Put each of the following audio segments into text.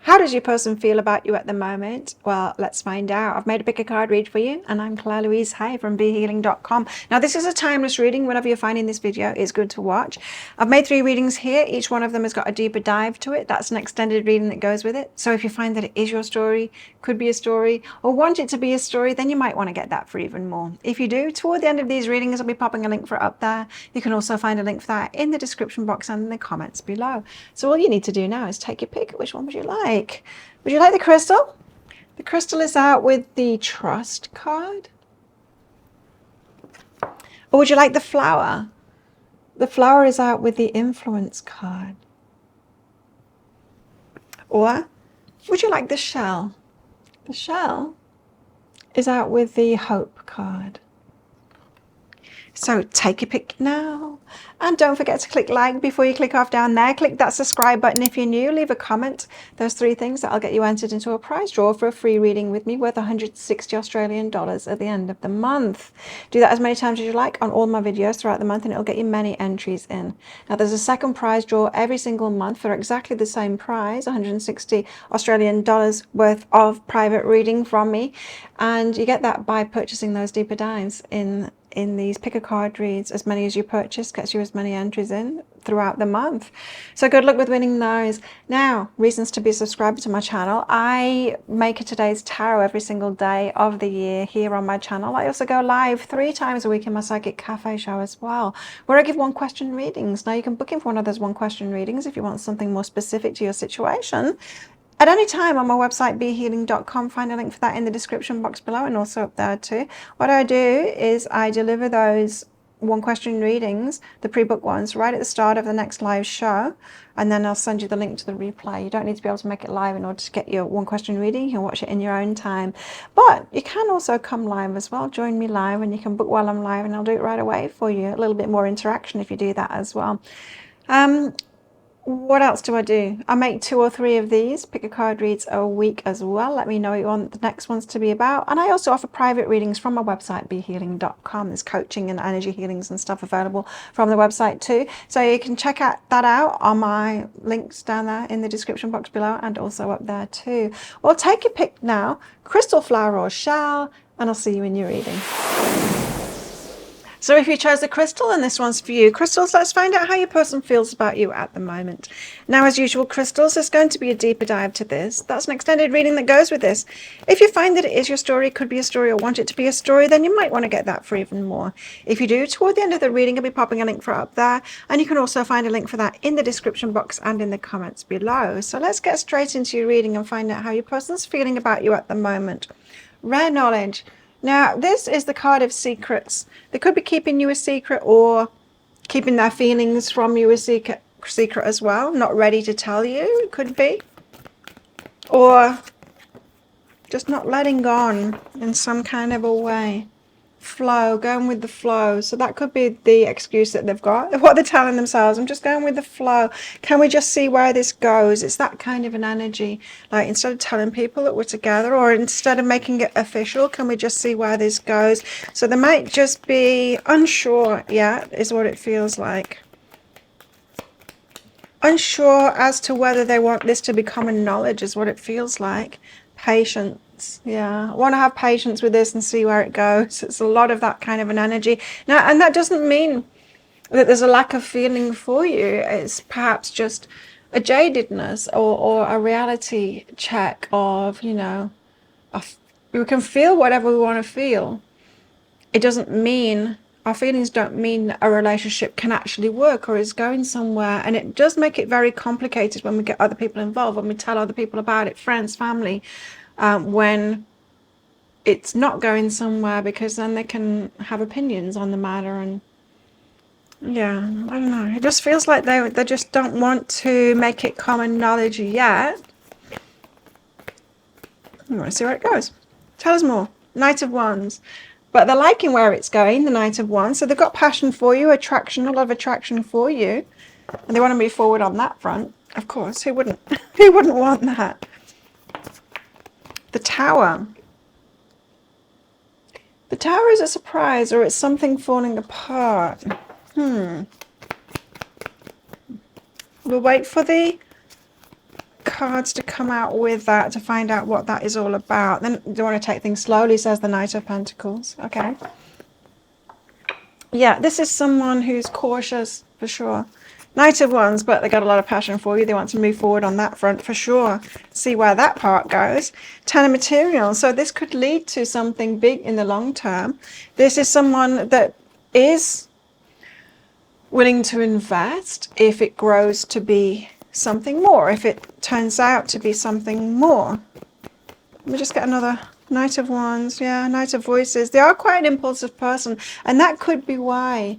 How does your person feel about you at the moment? Well, let's find out. I've made a pick a card read for you, and I'm Claire Louise Hay from BeHealing.com. Now, this is a timeless reading. Whatever you're finding this video is good to watch. I've made 3 readings here. Each one of them has got a deeper dive to it. That's an extended reading that goes with it. So if you find that it is your story, could be a story, or want it to be a story, then you might want to get that for even more. If you do, toward the end of these readings, I'll be popping a link for it up there. You can also find a link for that in the description box and in the comments below. So all you need to do now is take your pick. Which one would you like? Would you like the crystal? The crystal is out with the trust card. Or would you like the flower? The flower is out with the influence card. Or would you like the shell? The shell is out with the hope card. So take your pick now, and don't forget to click like before you click off down there. Click that subscribe button if you're new. Leave a comment. Those 3 things that'll get you entered into a prize draw for a free reading with me worth 160 Australian dollars at the end of the month. Do that as many times as you like on all my videos throughout the month, and it'll get you many entries in. Now there's a second prize draw every single month for exactly the same prize, 160 Australian dollars worth of private reading from me, and you get that by purchasing those deeper dives in these pick a card reads. As many as you purchase gets you as many entries in throughout the month. So good luck with winning those. Now, reasons to be subscribed to my channel. I make a today's tarot every single day of the year here on my channel. I also go live 3 times a week in my Psychic Cafe show as well, where I give 1 question readings. Now you can book in for one of those 1 question readings if you want something more specific to your situation at any time on my website, BeHealing.com. Find a link for that in the description box below and also up there too. What I do is I deliver those 1 question readings, the pre-booked ones, right at the start of the next live show, and then I'll send you the link to the replay. You don't need to be able to make it live in order to get your 1 question reading. You can watch it in your own time, but you can also come live as well. Join me live, and you can book while I'm live, and I'll do it right away for you. A little bit more interaction if you do that as well. What else do? I make 2 or 3 of these pick a card reads a week as well. Let me know what you want the next ones to be about. And I also offer private readings from my website, BeHealing.com. There's coaching and energy healings and stuff available from the website too. So you can check that out on my links down there in the description box below and also up there too. Well, take your pick now, crystal, flower or shell, and I'll see you in your reading. So if you chose the crystal, and this one's for you. Crystals, let's find out how your person feels about you at the moment. Now, as usual, crystals, there's going to be a deeper dive to this. That's an extended reading that goes with this. If you find that it is your story, could be a story, or want it to be a story, then you might want to get that for even more. If you do, toward the end of the reading, I'll be popping a link for it up there. And you can also find a link for that in the description box and in the comments below. So let's get straight into your reading and find out how your person's feeling about you at the moment. Rare knowledge. Now, this is the card of secrets. They could be keeping you a secret or keeping their feelings from you a secret as well. Not ready to tell you, it could be. Or just not letting on in some kind of a way. Flow, going with the flow. So that could be the excuse that they've got. What they're telling themselves, I'm just going with the flow. Can we just see where this goes? It's that kind of an energy. Like, instead of telling people that we're together, or instead of making it official, can we just see where this goes? So they might just be unsure yet, is what it feels like. Unsure as to whether they want this to be common knowledge, is what it feels like. Patience. Yeah, I want to have patience with this and see where it goes. It's a lot of that kind of an energy. Now, and that doesn't mean that there's a lack of feeling for you. It's perhaps just a jadedness or a reality check of, you know, we can feel whatever we want to feel. It doesn't mean, our feelings don't mean a relationship can actually work or is going somewhere. And it does make it very complicated when we get other people involved, when we tell other people about it, friends, family, when it's not going somewhere, because then they can have opinions on the matter. And yeah, I don't know, it just feels like they just don't want to make it common knowledge yet. We want to see where it goes. Tell us more. Knight of Wands. But they're liking where it's going, the Knight of Wands. So they've got passion for you, attraction, a lot of attraction for you, and they want to move forward on that front. Of course, who wouldn't? Who wouldn't want that? The Tower. The Tower is a surprise, or it's something falling apart. We'll wait for the cards to come out with that to find out what that is all about. Then do you want to take things slowly, says the Knight of Pentacles. Okay. Yeah, this is someone who's cautious for sure. Knight of Wands, but they got a lot of passion for you. They want to move forward on that front for sure. See where that part goes. Ten of Materials. So this could lead to something big in the long term. This is someone that is willing to invest if it grows to be something more, if it turns out to be something more. Let me just get another Knight of Wands. Yeah, Knight of Voices. They are quite an impulsive person, and that could be why.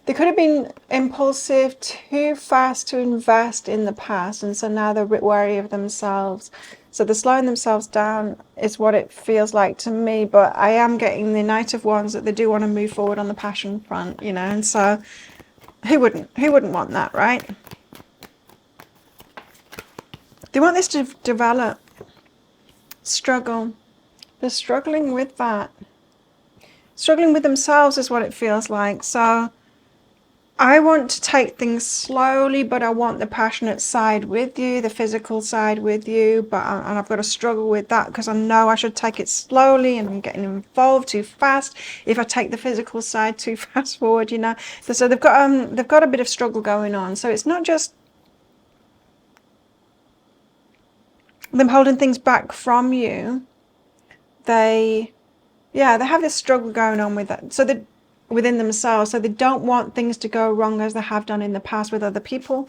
They could have been impulsive, too fast to invest in the past, and so now they're a bit wary of themselves. So they're slowing themselves down is what it feels like to me, but I am getting the Knight of Wands that they do want to move forward on the passion front, you know, and so who wouldn't want that, right? They want this to develop. Struggle. They're struggling with that. Struggling with themselves is what it feels like. So I want to take things slowly, but I want the passionate side with you, the physical side with you, and I've got to struggle with that because I know I should take it slowly, and I'm getting involved too fast if I take the physical side too fast forward, you know. So they've got a bit of struggle going on. So it's not just them holding things back from you. They have this struggle going on with that. So that within themselves, so they don't want things to go wrong as they have done in the past with other people.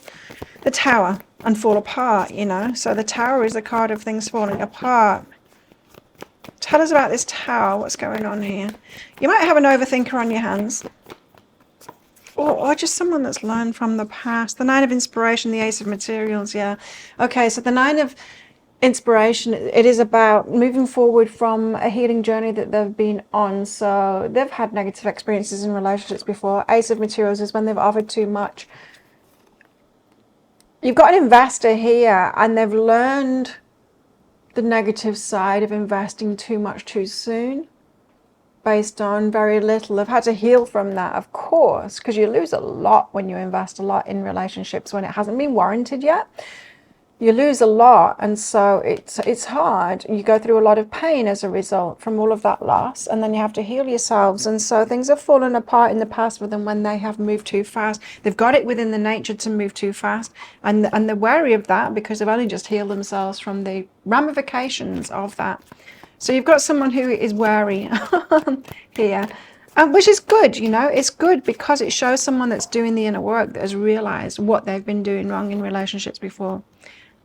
The Tower, and fall apart, you know. So the Tower is the card of things falling apart. Tell us about this Tower. What's going on here? You might have an overthinker on your hands, or just someone that's learned from the past. The Nine of Inspiration, the Ace of Materials. Yeah. Okay, so the Nine of Inspiration, it is about moving forward from a healing journey that they've been on. So they've had negative experiences in relationships before. Ace of Materials is when they've offered too much. You've got an investor here, and they've learned the negative side of investing too much too soon based on very little. They've had to heal from that, of course, because you lose a lot when you invest a lot in relationships when it hasn't been warranted yet. You lose a lot, and so it's hard. You go through a lot of pain as a result from all of that loss, and then you have to heal yourselves. And so things have fallen apart in the past for them when they have moved too fast. They've got it within the nature to move too fast, and they're wary of that because they've only just healed themselves from the ramifications of that. So you've got someone who is wary here. Which is good, you know, it's good because it shows someone that's doing the inner work, that has realized what they've been doing wrong in relationships before.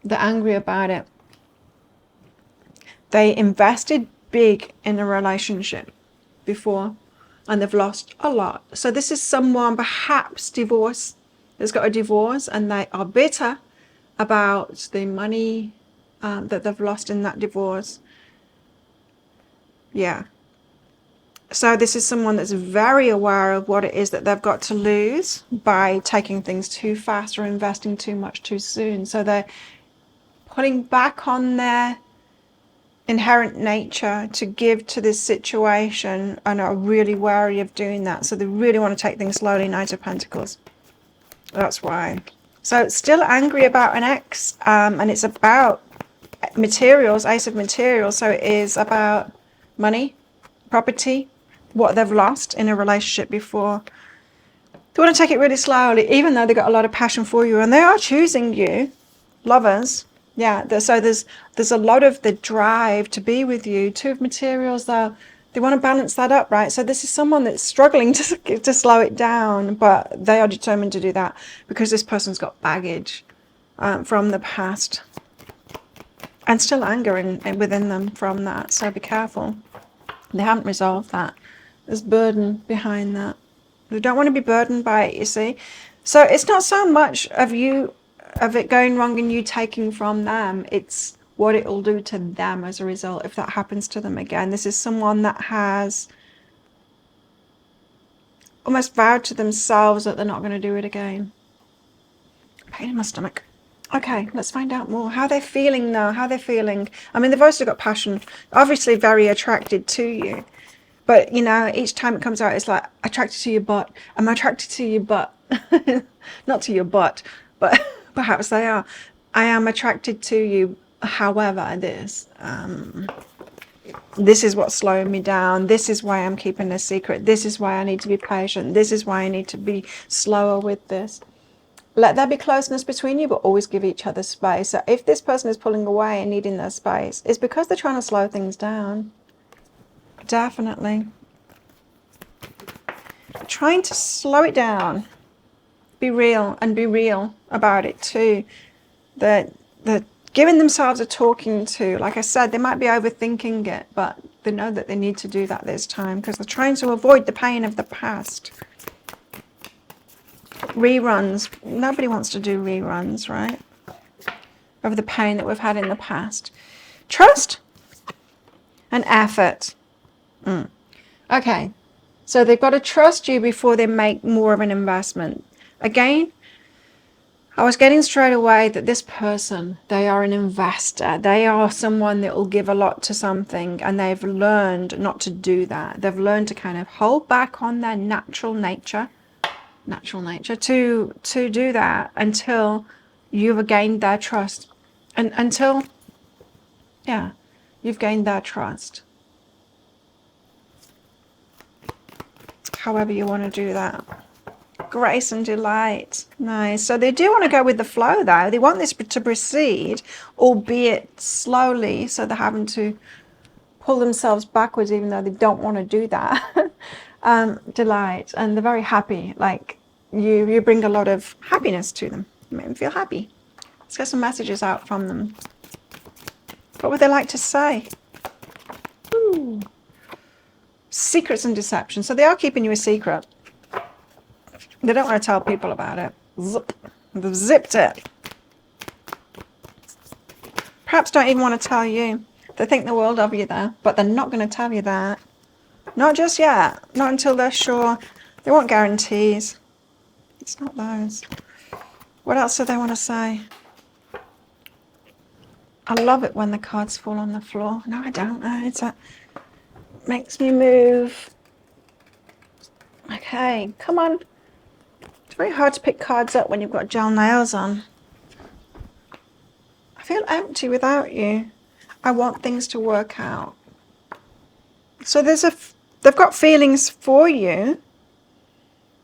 They're angry about it. They invested big in a relationship before, and they've lost a lot. So this is someone, perhaps divorce, that's got a divorce, and they are bitter about the money that they've lost in that divorce. Yeah. So this is someone that's very aware of what it is that they've got to lose by taking things too fast or investing too much too soon. So they're putting back on their inherent nature to give to this situation, and are really wary of doing that. So they really want to take things slowly. Knight of Pentacles. That's why. So it's still angry about an ex, and it's about materials, Ace of Materials. So it is about money, property, what they've lost in a relationship before. They want to take it really slowly, even though they've got a lot of passion for you, and they are choosing you, lovers. Yeah, so there's a lot of the drive to be with you. Two of Materials, though, they want to balance that up, right? So this is someone that's struggling to slow it down, but they are determined to do that because this person's got baggage from the past, and still anger within them from that. So be careful. They haven't resolved that. There's burden behind that. They don't want to be burdened by it, you see. So it's not so much of it going wrong and you taking from them. It's what it will do to them as a result if that happens to them again. This is someone that has almost vowed to themselves that they're not going to do it again. Pain in my stomach. Okay, let's find out more. How they're feeling now. How they're feeling. I mean, they've also got passion. Obviously very attracted to you. But, you know, each time it comes out, it's like, attracted to your butt. I'm attracted to your butt. Not to your butt, but perhaps they are. I am attracted to you. However, this is what's slowing me down. This is why I'm keeping this secret. This is why I need to be patient. This is why I need to be slower with this. Let there be closeness between you, but always give each other space. So if this person is pulling away and needing their space, it's because they're trying to slow things down. Definitely. Trying to slow it down. Be real, and be real about it too. That giving themselves a talking to. Like I said, they might be overthinking it, but they know that they need to do that this time because they're trying to avoid the pain of the past. Reruns. Nobody wants to do reruns, right? Of the pain that we've had in the past. Trust and effort. Okay. So they've got to trust you before they make more of an investment. Again, I was getting straight away that this person, they are an investor. They are someone that will give a lot to something, and they've learned not to do that. They've learned to kind of hold back on their natural nature to do that until you've gained their trust. And until, yeah, you've gained their trust. However you want to do that. Grace and delight. Nice. So they do want to go with the flow though. They want this to proceed, albeit slowly. So they're having to pull themselves backwards even though they don't want to do that. Delight. And they're very happy. Like you bring a lot of happiness to them. You make them feel happy. Let's get some messages out from them. What would they like to say? Ooh. Secrets and deception. So they are keeping you a secret. They don't want to tell people about it. Zip. They've zipped it. Perhaps don't even want to tell you. They think the world of you there, but they're not going to tell you that. Not just yet. Not until they're sure. They want guarantees. It's not those. What else do they want to say? I love it when the cards fall on the floor. No, I don't. It's a makes me move. Okay, come on. It's very hard to pick cards up when you've got gel nails on. I feel empty without you. I want things to work out. So they've got feelings for you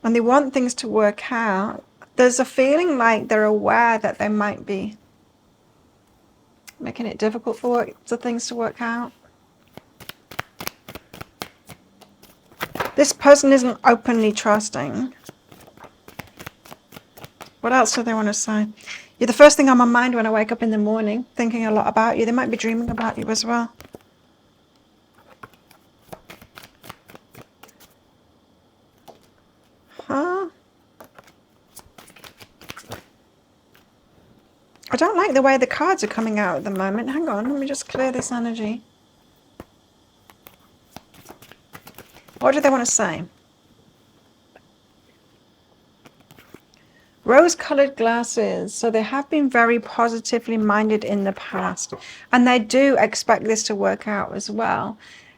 and they want things to work out. There's a feeling like they're aware that they might be making it difficult for things to work out. This person isn't openly trusting. What else do they want to say? You're the first thing on my mind when I wake up in the morning, thinking a lot about you. They might be dreaming about you as well. Huh? I don't like the way the cards are coming out at the moment. Hang on, let me just clear this energy. What do they want to say? Rose-colored glasses. So they have been very positively minded in the past. And they do expect this to work out as well.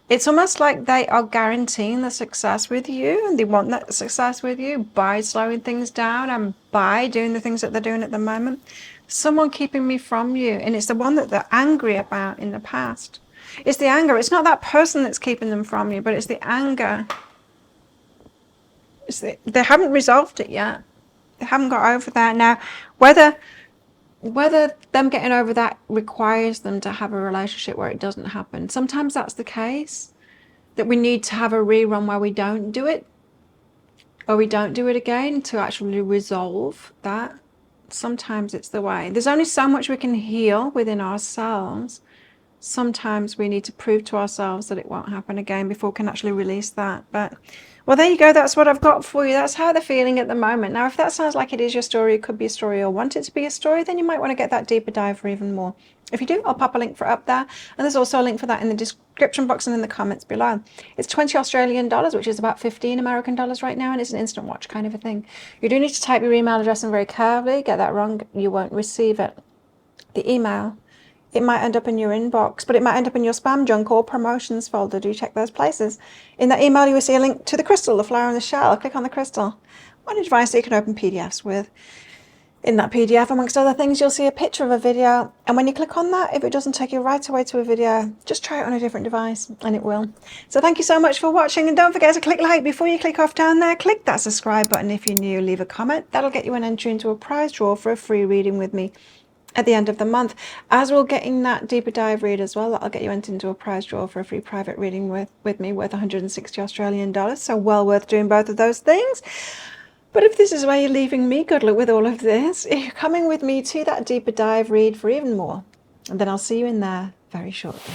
It's almost like they are guaranteeing the success with you. And they want that success with you by slowing things down and by doing the things that they're doing at the moment. Someone keeping me from you. And it's the one that they're angry about in the past. It's the anger. It's not that person that's keeping them from you, but it's the anger. They haven't resolved it yet. They haven't got over that. Now, whether them getting over that requires them to have a relationship where it doesn't happen. Sometimes that's the case, that we need to have a rerun where we don't do it, or we don't do it again to actually resolve that. Sometimes it's the way. There's only so much we can heal within ourselves. Sometimes we need to prove to ourselves that it won't happen again before we can actually release that. But, well, there you go. That's what I've got for you. That's how they're feeling at the moment. Now, if that sounds like it is your story, it could be a story, or want it to be a story, then you might want to get that deeper dive for even more. If you do, I'll pop a link for up there. And there's also a link for that in the description box and in the comments below. It's 20 Australian dollars, which is about 15 American dollars right now. And it's an instant watch kind of a thing. You do need to type your email address in very carefully. Get that wrong, you won't receive it. The email, it might end up in your inbox, but it might end up in your spam, junk, or promotions folder. Do check those places. In that email, you will see a link to the crystal, the flower and the shell. Click on the crystal. One device that you can open PDFs with. In that PDF, amongst other things, you'll see a picture of a video, and when you click on that, if it doesn't take you right away to a video, just try it on a different device and it will. So thank you so much for watching, and don't forget to click like before you click off down there. Click that subscribe button if you're new, leave a comment. That'll get you an entry into a prize draw for a free reading with me at the end of the month. As we're getting that deeper dive read as well, that'll get you entered into a prize draw for a free private reading with me worth 160 Australian dollars. So well worth doing both of those things. But if this is where you're leaving me, good luck with all of this. If you're coming with me to that deeper dive read for even more, and then I'll see you in there very shortly.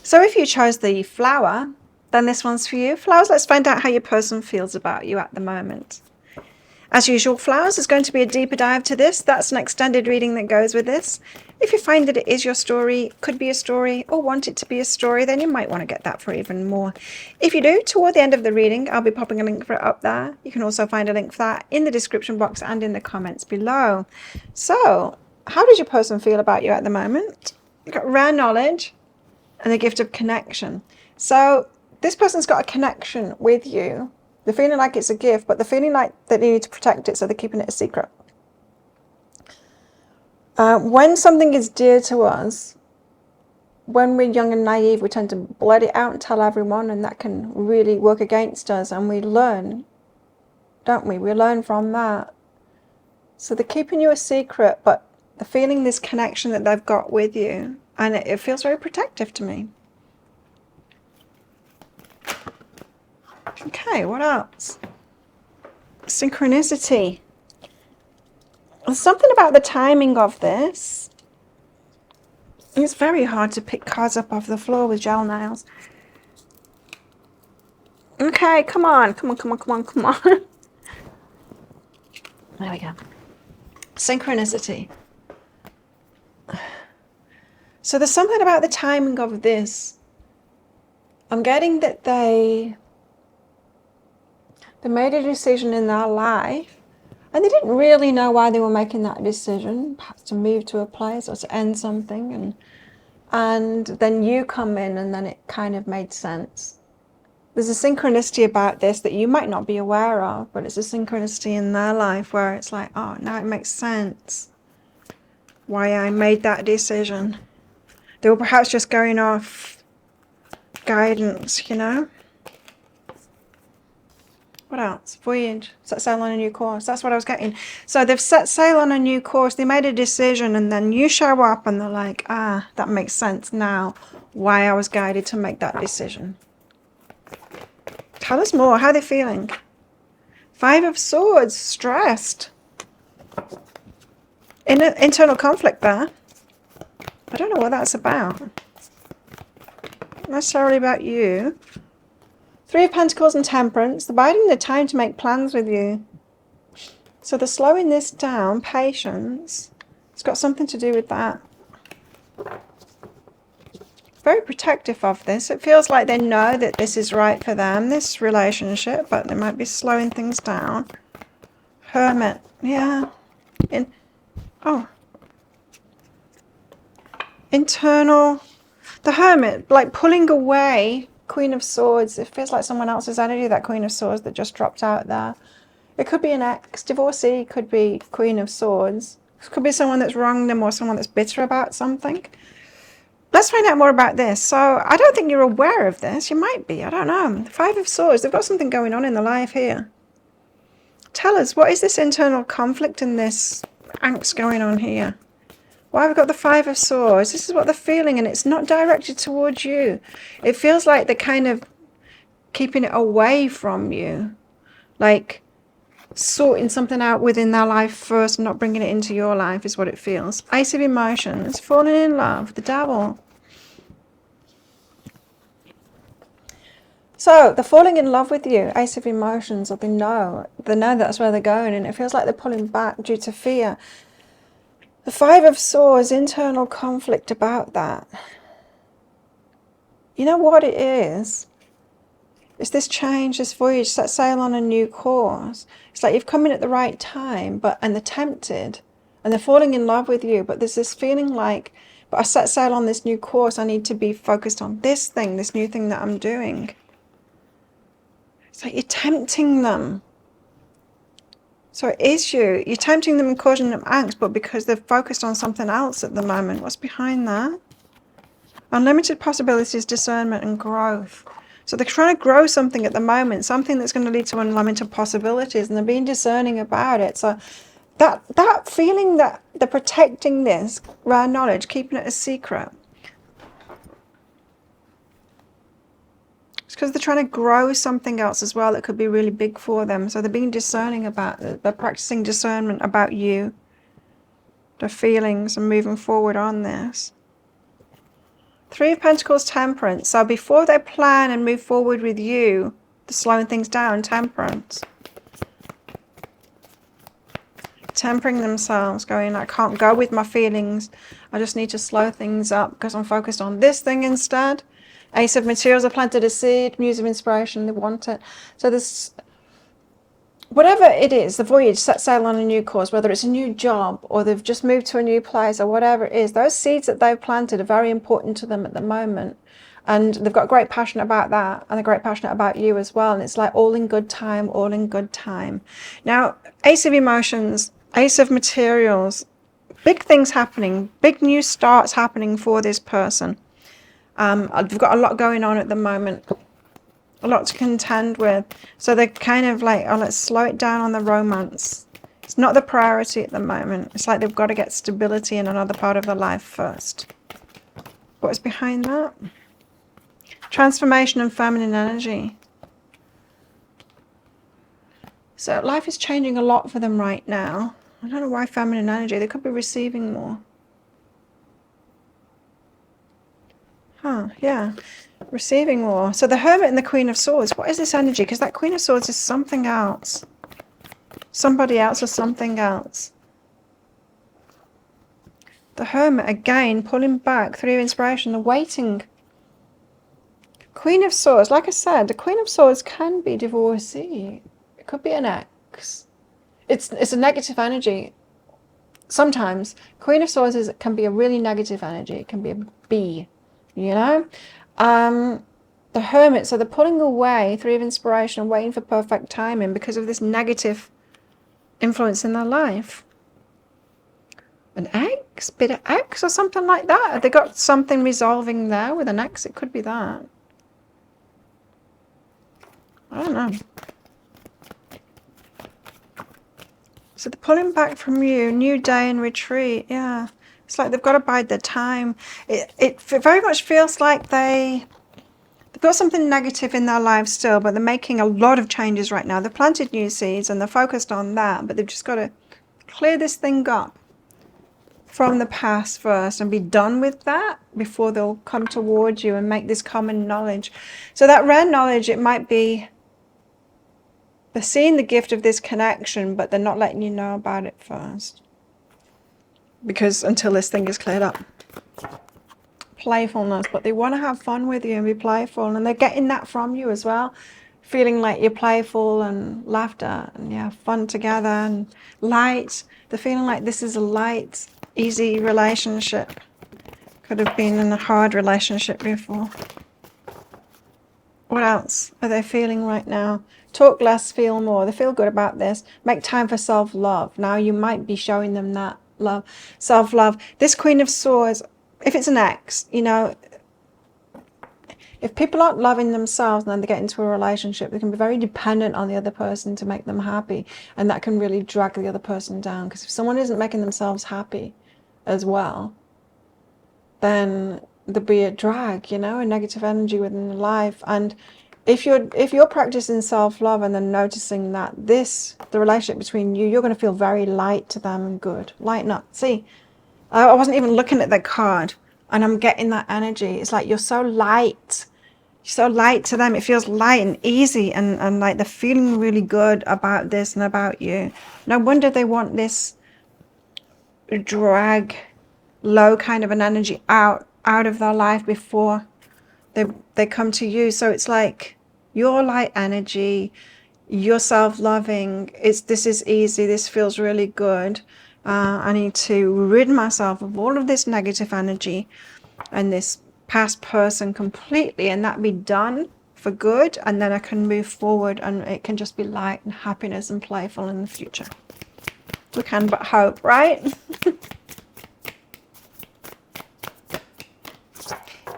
So if you chose the flower, then this one's for you. Flowers, let's find out how your person feels about you at the moment. As usual, flowers, is going to be a deeper dive to this. That's an extended reading that goes with this. If you find that it is your story, could be a story, or want it to be a story, then you might want to get that for even more. If you do, toward the end of the reading, I'll be popping a link for it up there. You can also find a link for that in the description box and in the comments below. So, how does your person feel about you at the moment? You've got rare knowledge and the gift of connection. So, this person's got a connection with you. They're feeling like it's a gift, but they're feeling like they need to protect it, so they're keeping it a secret. When something is dear to us, when we're young and naive, we tend to blurt it out and tell everyone, and that can really work against us, and we learn, don't we? We learn from that. So they're keeping you a secret, but they're feeling this connection that they've got with you, and it feels very protective to me. Okay, what else? Synchronicity. There's something about the timing of this. It's very hard to pick cards up off the floor with gel nails. Okay, come on. There we go. Synchronicity. So there's something about the timing of this. I'm getting that they made a decision in their life, and they didn't really know why they were making that decision, perhaps to move to a place or to end something, and then you come in and then it kind of made sense. There's a synchronicity about this that you might not be aware of, but it's a synchronicity in their life where it's like, oh, now it makes sense why I made that decision. They were perhaps just going off guidance, you know? What else? Voyage. Set sail on a new course. That's what I was getting. So they've set sail on a new course. They made a decision, and then you show up and they're like, ah, that makes sense now why I was guided to make that decision. Tell us more. How are they feeling? 5 of Swords. Stressed. Internal conflict there. I don't know what that's about. Not necessarily about you. 3 of Pentacles and Temperance. They're biding their time to make plans with you. So they're slowing this down. Patience. It's got something to do with that. Very protective of this. It feels like they know that this is right for them, this relationship, but they might be slowing things down. Hermit. Yeah. Internal. The Hermit, like pulling away. Queen of Swords. It feels like someone else's energy, that Queen of Swords that just dropped out there. It could be an ex, divorcee, could be Queen of Swords. It could be someone that's wronged them or someone that's bitter about something. Let's find out more about this. So I don't think you're aware of this. You might be. I don't know. 5 of Swords. They've got something going on in their life here. Tell us, what is this internal conflict and this angst going on here? Why have we got the 5 of Swords? This is what they're feeling, and it's not directed towards you. It feels like they're kind of keeping it away from you. Like sorting something out within their life first and not bringing it into your life is what it feels. Ace of Emotions. Falling in love. The Devil. So they're falling in love with you. Ace of Emotions. Or they know that's where they're going, and it feels like they're pulling back due to fear. The 5 of Swords, internal conflict about that. You know what it is? It's this change, this voyage, set sail on a new course. It's like you've come in at the right time, and they're tempted, and they're falling in love with you, but there's this feeling like, but I set sail on this new course, I need to be focused on this thing, this new thing that I'm doing. It's like you're tempting them. So it is you. You're tempting them and causing them angst, but because they're focused on something else at the moment. What's behind that? Unlimited possibilities, discernment, and growth. So they're trying to grow something at the moment, something that's going to lead to unlimited possibilities, and they're being discerning about it. So that feeling that they're protecting this rare knowledge, keeping it a secret, it's because they're trying to grow something else as well that could be really big for them. So they're being discerning about it. They're practicing discernment about you, their feelings, and moving forward on this. Three of Pentacles, Temperance. So before they plan and move forward with you, they're slowing things down. Temperance. Tempering themselves, going, I can't go with my feelings. I just need to slow things up because I'm focused on this thing instead. Ace of Materials, I planted a seed. Muse of Inspiration, they want it. So this, whatever it is, the voyage set sail on a new course, whether it's a new job or they've just moved to a new place or whatever it is, those seeds that they've planted are very important to them at the moment. And they've got great passion about that, and they're great passionate about you as well. And it's like all in good time, all in good time. Now, Ace of Emotions, Ace of Materials, big things happening, big new starts happening for this person. They've got a lot going on at the moment, a lot to contend with. So they're kind of like, oh, let's slow it down on the romance. It's not the priority at the moment. It's like they've got to get stability in another part of their life first. What's behind that? Transformation and feminine energy. So life is changing a lot for them right now. I don't know why feminine energy. They could be receiving more. Huh, yeah. Receiving more. So the Hermit and the Queen of Swords. What is this energy? Because that Queen of Swords is something else. Somebody else or something else. The Hermit, again, pulling back. Three of Inspiration. The waiting. Queen of Swords. Like I said, the Queen of Swords can be divorcee. It could be an ex. It's a negative energy. Sometimes Queen of Swords can be a really negative energy. It can be a B, you know. The Hermit, so they're pulling away. Three of Inspiration and waiting for perfect timing because of this negative influence in their life. An ex, bit of ex or something like that. Have they got something resolving there with an ex? It could be that. I don't know. So they're pulling back from you. New day and retreat. Yeah. It's like they've got to bide their time. It very much feels like they've got something negative in their lives still, but they're making a lot of changes right now. They've planted new seeds and they're focused on that, but they've just got to clear this thing up from the past first and be done with that before they'll come towards you and make this common knowledge. So that rare knowledge, it might be they're seeing the gift of this connection, but they're not letting you know about it first. Because until this thing is cleared up. Playfulness, but they want to have fun with you and be playful, and they're getting that from you as well. Feeling like you're playful and laughter and yeah, fun together and light. They're feeling like this is a light, easy relationship. Could have been in a hard relationship before. What else are they feeling right now? Talk less, feel more. They feel good about this. Make time for self-love. Now you might be showing them that love, self-love. This Queen of Swords, if it's an ex, you know, if people aren't loving themselves and then they get into a relationship, they can be very dependent on the other person to make them happy. And that can really drag the other person down. Because if someone isn't making themselves happy as well, then there'll be a drag, you know, a negative energy within the life. And if you're practicing self-love and then noticing that the relationship between you, you're going to feel very light to them and good. Lighten up. See, I wasn't even looking at the card and I'm getting that energy. It's like you're so light. You're so light to them. It feels light and easy and like they're feeling really good about this and about you. No wonder they want this drag, low kind of an energy out of their life before they come to you. So it's like your light energy, you're self-loving. This is easy. This feels really good. I need to rid myself of all of this negative energy and this past person completely, and that be done for good, and then I can move forward and it can just be light and happiness and playful in the future. We can but hope, right?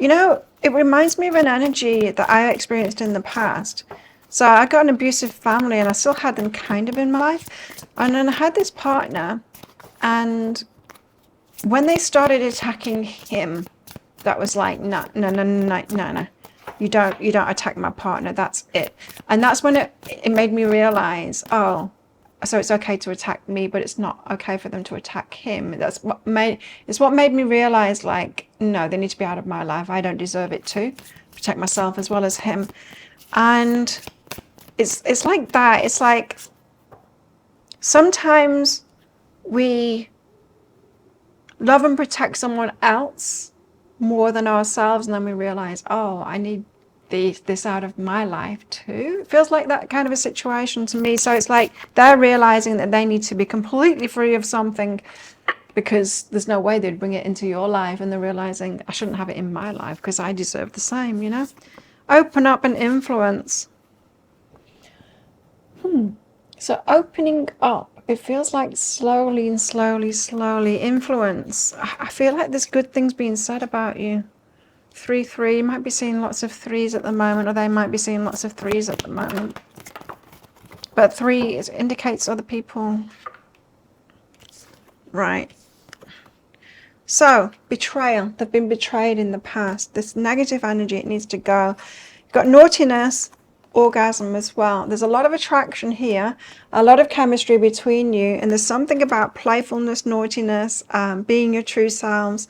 You know, it reminds me of an energy that I experienced in the past. So I got an abusive family and I still had them kind of in my life. And then I had this partner, and when they started attacking him, that was like, no. You don't attack my partner. That's it. And that's when it made me realize, oh, so it's okay to attack me, but it's not okay for them to attack him. It's what made me realize, like, no, they need to be out of my life. I don't deserve it to protect myself as well as him. And it's like that. It's like sometimes we love and protect someone else more than ourselves, and then we realize, oh, I need this out of my life too. It feels like that kind of a situation to me. So it's like they're realizing that they need to be completely free of something because there's no way they'd bring it into your life, and they're realizing I shouldn't have it in my life because I deserve the same, you know. Open up and influence. So opening up, it feels like slowly influence. I feel like there's good things being said about you. 3-3, you might be seeing lots of 3s at the moment, or they might be seeing lots of 3s at the moment. But 3 indicates other people. Right. So, betrayal. They've been betrayed in the past. This negative energy, it needs to go. You've got naughtiness, orgasm as well. There's a lot of attraction here, a lot of chemistry between you, and there's something about playfulness, naughtiness, being your true selves.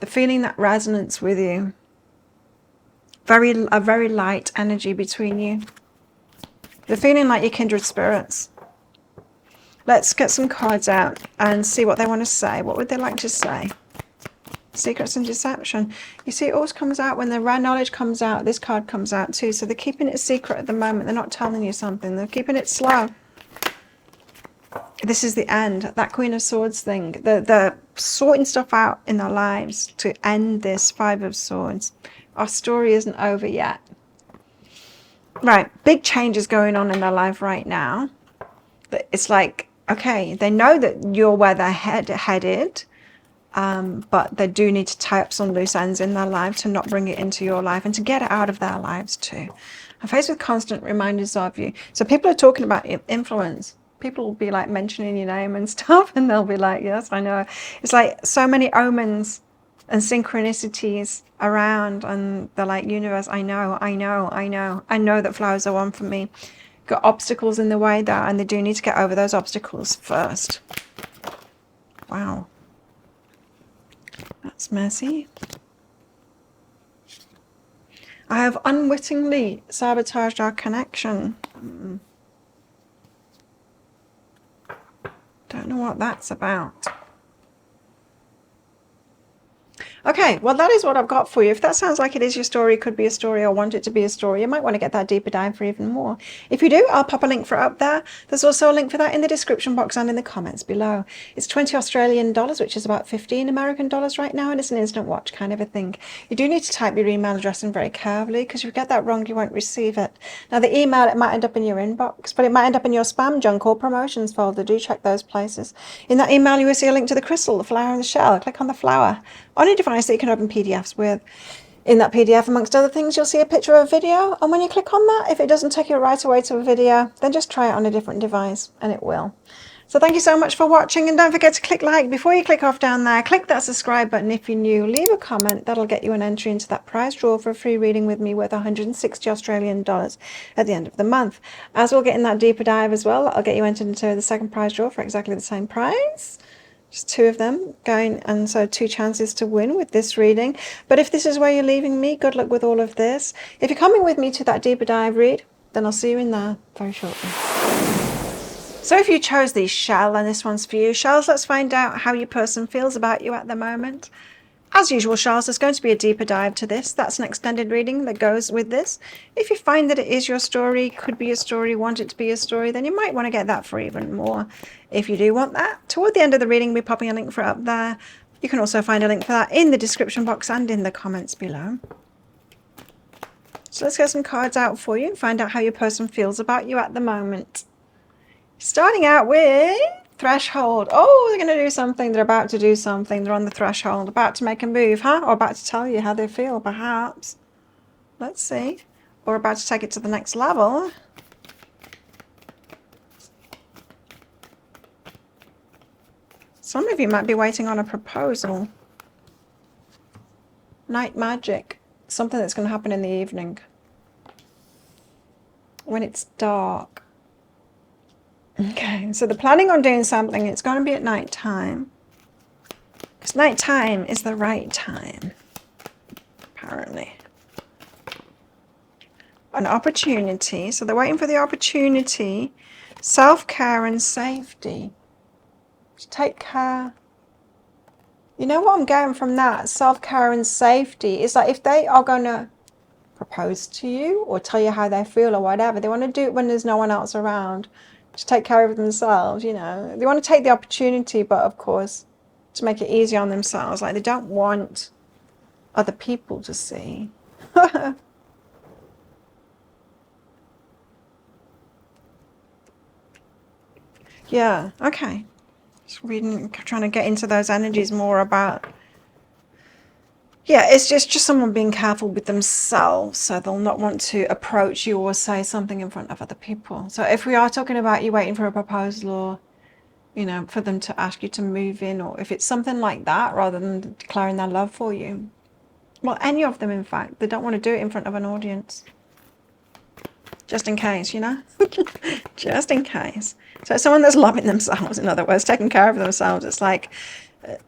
The feeling that resonance with you. A very light energy between you. The feeling like you're kindred spirits. Let's get some cards out and see what they want to say. What would they like to say? Secrets and deception. You see, it always comes out when the rare knowledge comes out. This card comes out too. So they're keeping it secret at the moment. They're not telling you something. They're keeping it slow. This is the end. That Queen of Swords thing. They're sorting stuff out in their lives to end this 5 of Swords. Our story isn't over yet. Right. Big changes going on in their life right now. It's like, okay, they know that you're where they're headed. But they do need to tie up some loose ends in their life to not bring it into your life and to get it out of their lives too. I'm faced with constant reminders of you. So people are talking about influence. People will be like mentioning your name and stuff, and they'll be like, yes, I know. It's like so many omens and synchronicities around, and they're like, universe, I know that flowers are one for me. Got obstacles in the way though, and they do need to get over those obstacles first. Wow. That's messy. I have unwittingly sabotaged our connection. Don't know what that's about. Okay, well, that is what I've got for you. If that sounds like it is your story, could be a story, or want it to be a story, you might want to get that deeper dive for even more. If you do, I'll pop a link for it up there. There's also a link for that in the description box and in the comments below. It's 20 Australian dollars, which is about 15 American dollars right now, and it's an instant watch kind of a thing. You do need to type your email address in very carefully, because if you get that wrong, you won't receive it. Now, the email, it might end up in your inbox, but it might end up in your spam, junk, or promotions folder. Do check those places. In that email, you will see a link to the crystal, the flower, and the shell. Click on the flower on a device that you can open PDFs with. In that PDF, amongst other things, you'll see a picture of a video, and when you click on that, if it doesn't take you right away to a video, then just try it on a different device, and it will. So thank you so much for watching, and don't forget to click like before you click off down there. Click that subscribe button if you're new. Leave a comment. That'll get you an entry into that prize draw for a free reading with me worth 160 Australian dollars at the end of the month. As we'll get in that deeper dive as well, I'll get you entered into the second prize draw for exactly the same prize. Just 2 of them going, and so 2 chances to win with this reading. But if this is where you're leaving me, good luck with all of this. If you're coming with me to that deeper dive read, then I'll see you in there very shortly. So if you chose the shell, and this one's for you, shells, let's find out how your person feels about you at the moment. As usual, shells, there's going to be a deeper dive to this. That's an extended reading that goes with this. If you find that it is your story, could be your story, want it to be your story, then you might want to get that for even more. If you do want that, toward the end of the reading, we're popping a link for it up there. You can also find a link for that in the description box and in the comments below. So let's get some cards out for you and find out how your person feels about you at the moment. Starting out with threshold. Oh, they're going to do something. They're about to do something. They're on the threshold, about to make a move, huh? Or about to tell you how they feel, perhaps. Let's see. Or about to take it to the next level. Some of you might be waiting on a proposal. Night magic. Something that's going to happen in the evening. When it's dark. Okay, so they're planning on doing something. It's going to be at night time. Because night time is the right time. Apparently. An opportunity. So they're waiting for the opportunity. Self-care and safety. To take care. You know what I'm getting from that? Self-care and safety. It's like if they are going to propose to you or tell you how they feel or whatever, they want to do it when there's no one else around. To take care of themselves, you know. They want to take the opportunity, but of course, to make it easy on themselves. Like they don't want other people to see. Yeah, okay. Just reading, trying to get into those energies more about... Yeah, it's just someone being careful with themselves, so they'll not want to approach you or say something in front of other people. So if we are talking about you waiting for a proposal or, you know, for them to ask you to move in, or if it's something like that rather than declaring their love for you. Well, any of them, in fact, they don't want to do it in front of an audience. Just in case, you know? Just in case. So someone that's loving themselves, in other words, taking care of themselves, it's like...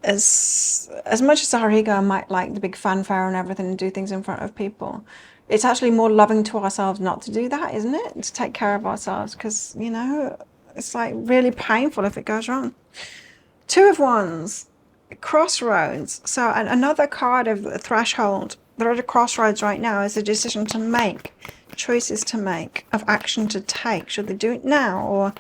As much as our ego might like the big fanfare and everything and do things in front of people, it's actually more loving to ourselves not to do that, isn't it? To take care of ourselves, because, you know, it's like really painful if it goes wrong. Two of Wands, crossroads. So another card of the threshold. They're at a crossroads right now. Is a decision to make, choices to make, of action to take. Should they do it now, or...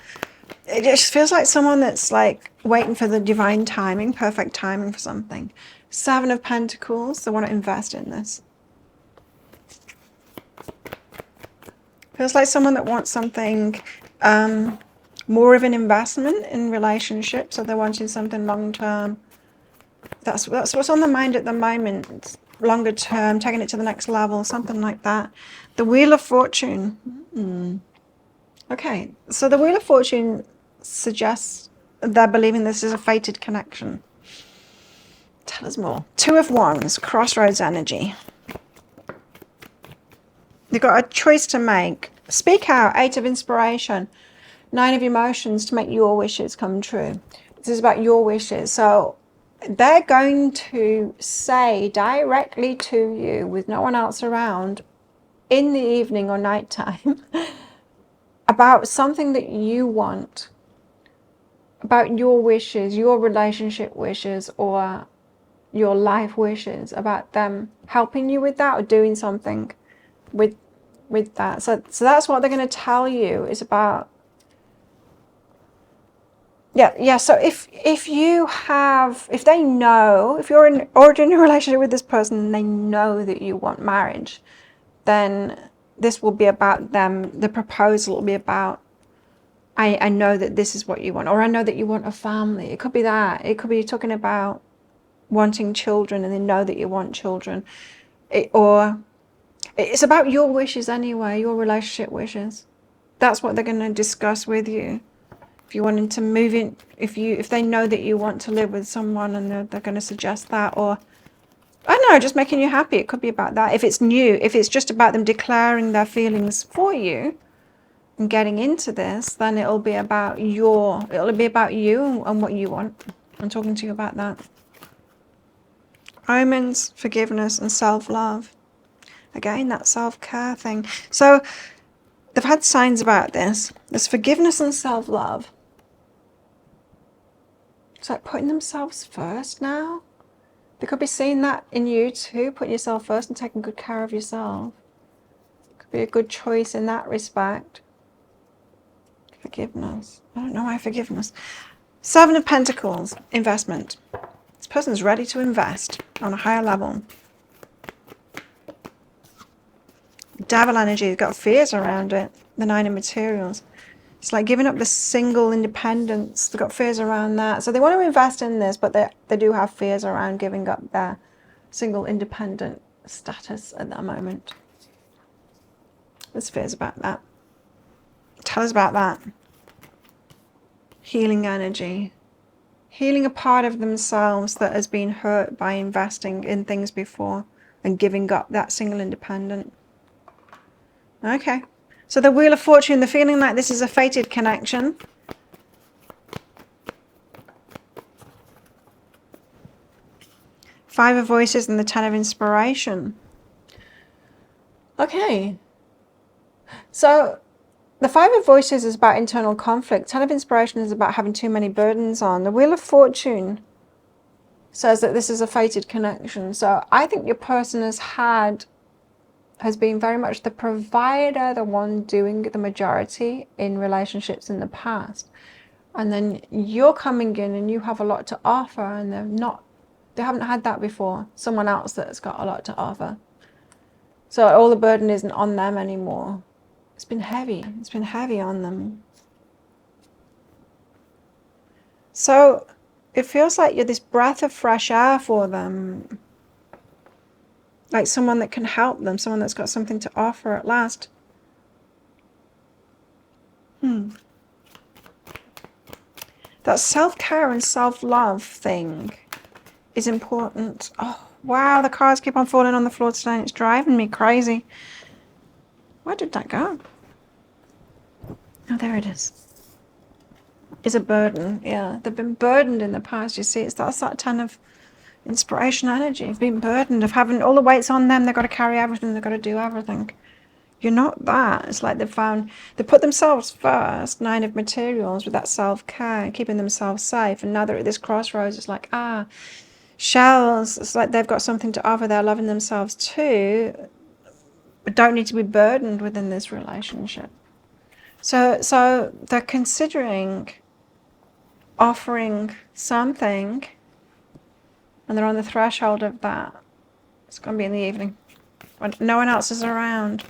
It just feels like someone that's like waiting for the divine timing, perfect timing for something. Seven of Pentacles, they want to invest in this. Feels like someone that wants something, more of an investment in relationships, so they're wanting something long term. That's what's on the mind at the moment. Longer term, taking it to the next level, something like that. The Wheel of Fortune. Okay, so the Wheel of Fortune suggests they're believing this is a fated connection. Tell us more. Two of Wands, crossroads energy. You've got a choice to make. Speak out, Eight of Inspiration. Nine of Emotions to make your wishes come true. This is about your wishes. So they're going to say directly to you with no one else around in the evening or nighttime about something that you want, about your wishes, your relationship wishes, or your life wishes, about them helping you with that or doing something with that. So that's what they're going to tell you is about. Yeah. So if they know, if you're already in a relationship with this person and they know that you want marriage, then this will be about them. The proposal will be about, I know that this is what you want, or I know that you want a family. It could be that. It could be talking about wanting children and they know that you want children. Or it's about your wishes anyway, your relationship wishes. That's what they're going to discuss with you. If you wanted to move in, if they know that you want to live with someone and they're going to suggest that, or I don't know, just making you happy. It could be about that. If it's new, if it's just about them declaring their feelings for you and getting into this, then it'll be about you and what you want. I'm talking to you about that. Omens, forgiveness, and self-love. Again, that self-care thing. So they've had signs about this. There's forgiveness and self-love. It's like putting themselves first now. They could be seeing that in you too, putting yourself first and taking good care of yourself. It could be a good choice in that respect. Forgiveness. I don't know why forgiveness. Seven of Pentacles, investment. This person's ready to invest on a higher level. Devil energy, got fears around it. The Nine of Materials. It's like giving up the single independence. They've got fears around that. So they want to invest in this, but they do have fears around giving up their single independent status at that moment. There's fears about that. Tell us about that. Healing energy. Healing a part of themselves that has been hurt by investing in things before and giving up that single independent. Okay. So the Wheel of Fortune, the feeling like this is a fated connection. Five of Voices and the Ten of Inspiration. Okay. So the Five of Voices is about internal conflict. Ten of Inspiration is about having too many burdens on. The Wheel of Fortune says that this is a fated connection. So I think your person has been very much the provider, the one doing the majority in relationships in the past. And then you're coming in and you have a lot to offer, and they haven't had that before. Someone else that's got a lot to offer. So all the burden isn't on them anymore. It's been heavy. It's been heavy on them. So it feels like you're this breath of fresh air for them. Like someone that can help them, someone that's got something to offer at last. That self-care and self-love thing is important. Oh, wow, the cards keep on falling on the floor today and it's driving me crazy. Where did that go? Oh, there it is. Is a burden. Yeah, they've been burdened in the past. You see, that's that Ten of Inspiration energy. They've been burdened of having all the weights on them. They've got to carry everything. They've got to do everything. You're not that. It's like they put themselves first, Nine of Materials, with that self-care, keeping themselves safe. And now they're at this crossroads. It's like, shells. It's like they've got something to offer. They're loving themselves too, but don't need to be burdened within this relationship. So they're considering offering something, and they're on the threshold of that. It's going to be in the evening when no one else is around.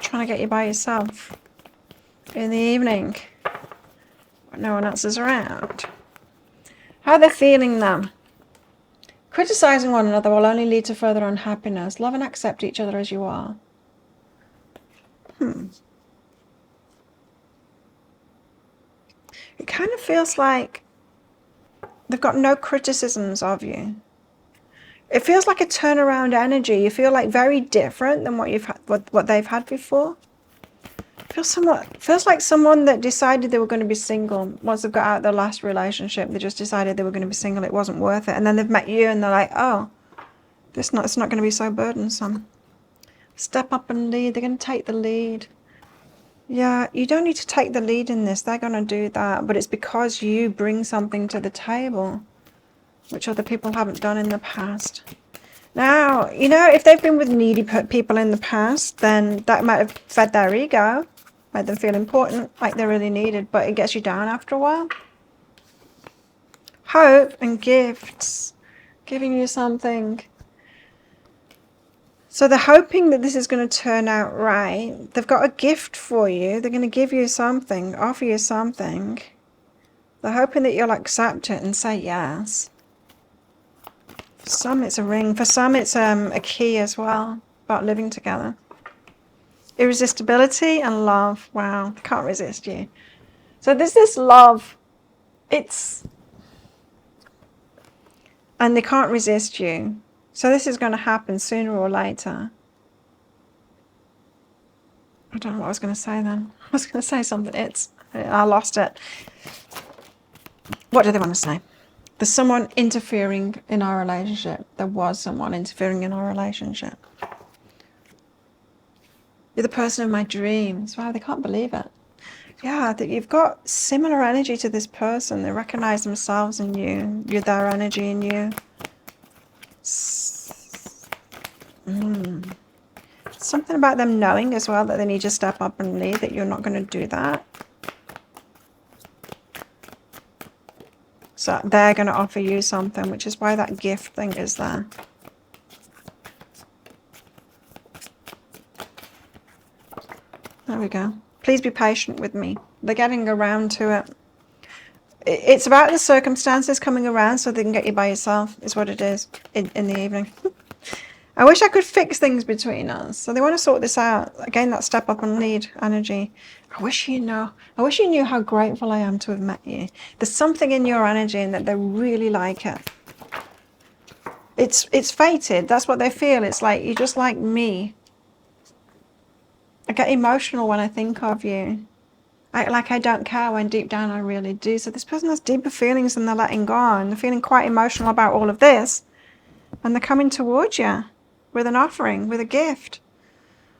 Trying to get you by yourself in the evening when no one else is around. How are they feeling now? Criticizing one another will only lead to further unhappiness. Love and accept each other as you are. It kind of feels like they've got no criticisms of you. It feels like a turnaround energy. You feel like very different than what they've had before. Feels like someone that decided they were going to be single once they've got out of their last relationship. They just decided they were going to be single. It wasn't worth it, and then they've met you, and they're like, "Oh, it's not going to be so burdensome." Step up and lead. They're going to take the lead. Yeah, you don't need to take the lead in this. They're going to do that, but it's because you bring something to the table, which other people haven't done in the past. Now, if they've been with needy people in the past, then that might have fed their ego, made them feel important, like they're really needed, but it gets you down after a while. Hope and gifts, giving you something. So they're hoping that this is going to turn out right. They've got a gift for you. They're going to give you something, offer you something. They're hoping that you'll accept it and say yes. For some, it's a ring. For some, it's a key as well, about living together. Irresistibility and love. Wow, they can't resist you. So there's this love. And they can't resist you. So this is going to happen sooner or later. I don't know what I was going to say then. I was going to say something. I lost it. What do they want to say? There's someone interfering in our relationship. There was someone interfering in our relationship. You're the person of my dreams. Wow, they can't believe it. Yeah, that you've got similar energy to this person. They recognize themselves in you. You're their energy in you. Something about them knowing as well that they need to step up and lead, that you're not going to do that. So they're going to offer you something, which is why that gift thing is there. There we go. Please be patient with me. They're getting around to it. It's about the circumstances coming around so they can get you by yourself, is what it is, in the evening. I wish I could fix things between us. So they want to sort this out. Again, that step up and lead energy. I wish you knew how grateful I am to have met you. There's something in your energy and that they really like it. It's fated. That's what they feel. It's like, you're just like me. I get emotional when I think of you. I don't care when deep down I really do. So this person has deeper feelings than they're letting go, and they're feeling quite emotional about all of this. And they're coming towards you with an offering, with a gift.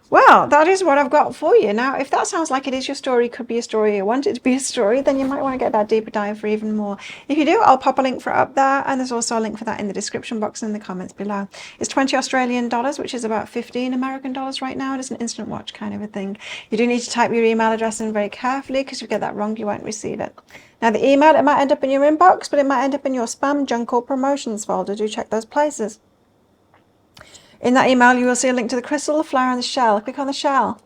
Well, that is what I've got for you. Now, if that sounds like it is your story, could be a story, you want it to be a story, then you might want to get that deeper dive for even more. If you do, I'll pop a link for it up there, and there's also a link for that in the description box and in the comments below. It's 20 Australian dollars, which is about 15 American dollars right now. It is an instant watch kind of a thing. You do need to type your email address in very carefully, because if you get that wrong, you won't receive it. Now, the email, it might end up in your inbox, but it might end up in your spam, junk, or promotions folder. Do check those places. In that email, you will see a link to the crystal, the flower, and the shell. Click on the shell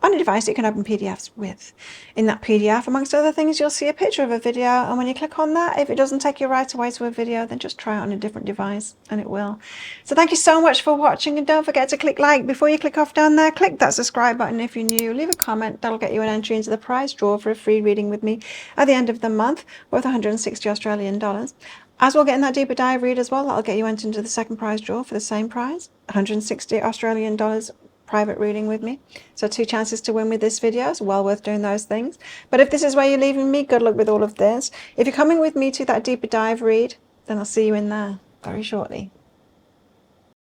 on a device that you can open PDFs with. In that PDF, amongst other things, you'll see a picture of a video, and when you click on that, if it doesn't take you right away to a video, then just try it on a different device, and it will. So thank you so much for watching, and don't forget to click like before you click off down there. Click that subscribe button if you're new. Leave a comment. That'll get you an entry into the prize draw for a free reading with me at the end of the month, worth 160 Australian dollars. As we'll get in that deeper dive read as well, that'll get you entered into the second prize draw for the same prize, 160 Australian dollars private reading with me. So 2 chances to win with this video. It's well worth doing those things. But if this is where you're leaving me, good luck with all of this. If you're coming with me to that deeper dive read, then I'll see you in there very shortly.